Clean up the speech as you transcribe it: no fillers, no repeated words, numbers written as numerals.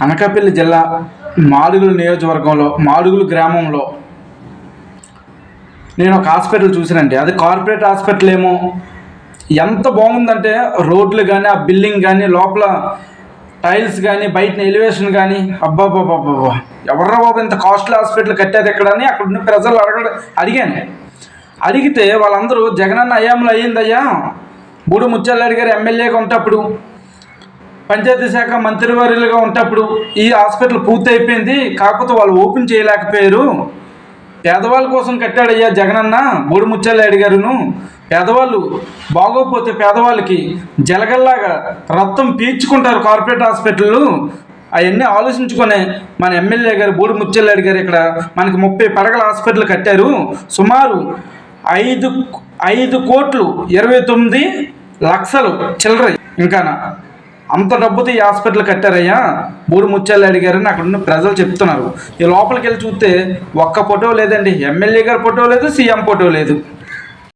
అనకాపల్లి జిల్లా మాడుగుల నియోజకవర్గంలో మాడుగుల గ్రామంలో నేను ఒక హాస్పిటల్ చూసానండి. అది కార్పొరేట్ హాస్పిటల్ ఏమో. ఎంత బాగుందంటే రోడ్లు కానీ, ఆ బిల్డింగ్ కానీ, లోపల టైల్స్ కానీ, బయట ఎలివేషన్ కానీ, అబ్బాబ్బాబ్బాబ్బా ఎవర్రా బాబు ఇంత కాస్ట్లీ హాస్పిటల్ కట్టారు ఎక్కడ అని అక్కడ ఉన్న ప్రజలు అడిగాను. అడిగితే వాళ్ళందరూ జగనన్న అయ్యాంలో అయ్యిందయ్యా, బూడి ముత్యాలరెడ్డి గారు ఎమ్మెల్యేగా ఉంటప్పుడు, పంచాయతీ శాఖ మంత్రివర్యులుగా ఉంటప్పుడు ఈ హాస్పిటల్ పూర్తి అయిపోయింది, కాకపోతే వాళ్ళు ఓపెన్ చేయలేకపోయారు. పేదవాళ్ళ కోసం కట్టాడయ్యా జగనన్న బూడి ముత్యాలరెడ్డి గారును. పేదవాళ్ళు బాగోకపోతే పేదవాళ్ళకి జలగల్లాగా రక్తం పీల్చుకుంటారు కార్పొరేట్ హాస్పిటళ్ళు. అవన్నీ ఆలోచించుకొని మన ఎమ్మెల్యే గారు బూడి ముత్యాలరెడ్డి గారు ఇక్కడ మనకి 30 పడగల హాస్పిటల్ కట్టారు. సుమారు 5,29,00,000 చిల్లర. ఇంకా అంత డబ్బుతో ఈ హాస్పిటల్ కట్టారయ్యా బూడి ముత్యాలరెడ్డి గారని అక్కడ ఉన్న ప్రజలు చెప్తున్నారు. ఈ లోపలికి వెళ్ళి చూస్తే ఒక్క ఫోటో లేదండి, ఎమ్మెల్యే గారి ఫోటో లేదు, సీఎం ఫోటో లేదు.